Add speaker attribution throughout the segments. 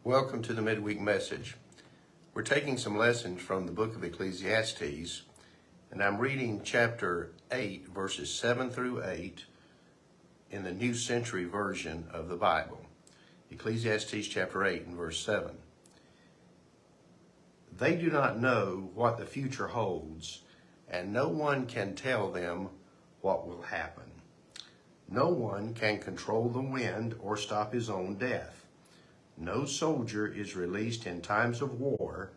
Speaker 1: Welcome to the Midweek message. We're taking some lessons from the book of Ecclesiastes, and I'm reading chapter 8, verses 7 through 8 in the New Century Version of the Bible. Ecclesiastes chapter 8 and verse 7. They do not know what the future holds, and no one can tell them what will happen. No one can control the wind or stop his own death. No soldier is released in times of war,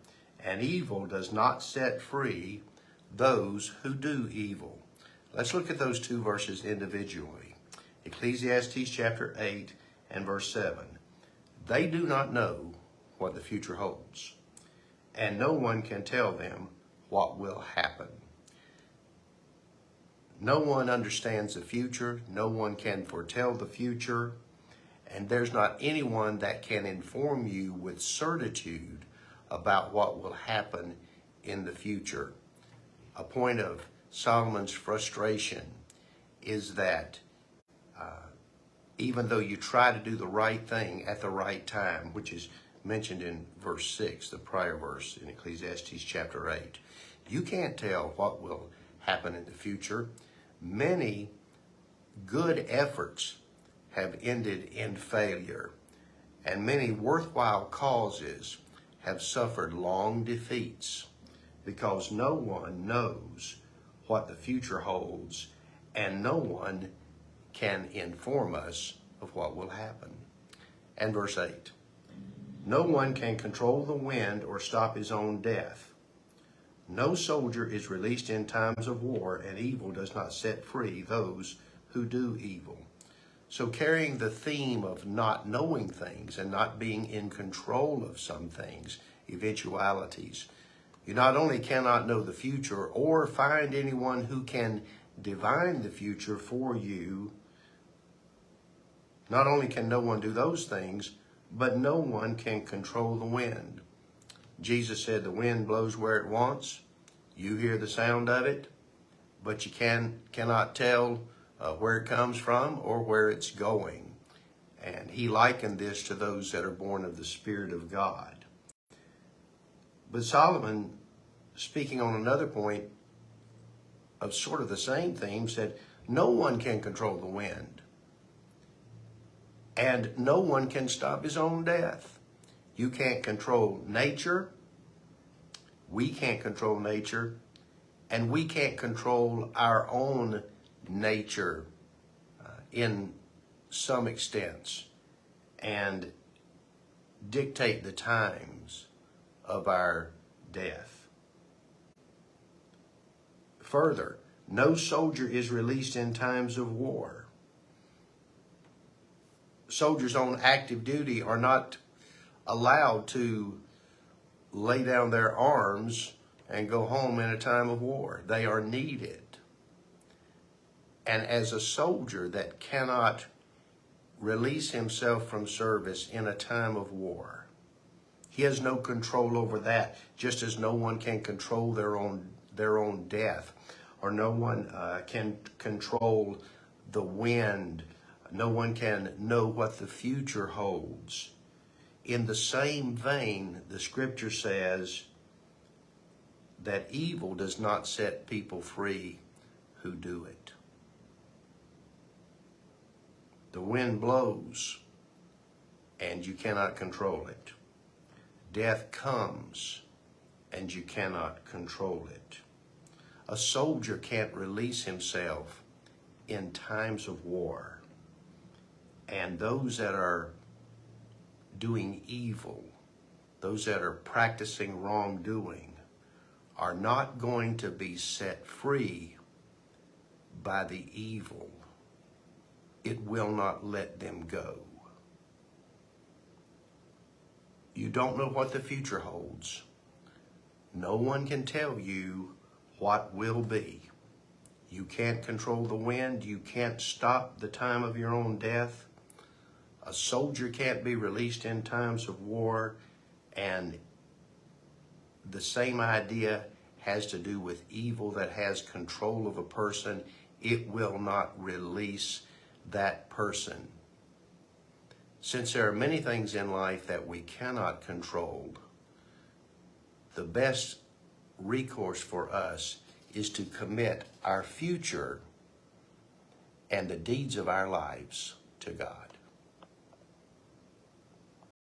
Speaker 1: and evil does not set free those who do evil. Let's look at those two verses individually. Ecclesiastes chapter 8 and verse 7. They do not know what the future holds, and no one can tell them what will happen. No one understands the future. No one can foretell the future. And there's not anyone that can inform you with certitude about what will happen in the future. A point of Solomon's frustration is that even though you try to do the right thing at the right time, which is mentioned in verse 6, the prior verse in Ecclesiastes chapter 8, you can't tell what will happen in the future. Many good efforts have ended in failure, and many worthwhile causes have suffered long defeats because no one knows what the future holds, and no one can inform us of what will happen. And verse 8, no one can control the wind or stop his own death. No soldier is released in times of war, and evil does not set free those who do evil. So carrying the theme of not knowing things and not being in control of some things, eventualities, you not only cannot know the future or find anyone who can divine the future for you, not only can no one do those things, but no one can control the wind. Jesus said the wind blows where it wants. You hear the sound of it, but you cannot tell where it comes from or where it's going. And he likened this to those that are born of the Spirit of God. But Solomon, speaking on another point of sort of the same theme, said, no one can control the wind, and no one can stop his own death. You can't control nature. We can't control nature, and we can't control our own nature in some extents and dictate the times of our death. Further, no soldier is released in times of war. Soldiers on active duty are not allowed to lay down their arms and go home in a time of war. They are needed. And as a soldier that cannot release himself from service in a time of war, he has no control over that, just as no one can control their own death, or no one can control the wind. No one can know what the future holds. In the same vein, the scripture says that evil does not set people free who do it. The wind blows, and you cannot control it. Death comes, and you cannot control it. A soldier can't release himself in times of war. And those that are doing evil, those that are practicing wrongdoing, are not going to be set free by the evil. It will not let them go. You don't know what the future holds. No one can tell you what will be. You can't control the wind. You can't stop the time of your own death. A soldier can't be released in times of war. And the same idea has to do with evil that has control of a person. It will not release that person. Since there are many things in life that we cannot control, the best recourse for us is to commit our future and the deeds of our lives to God.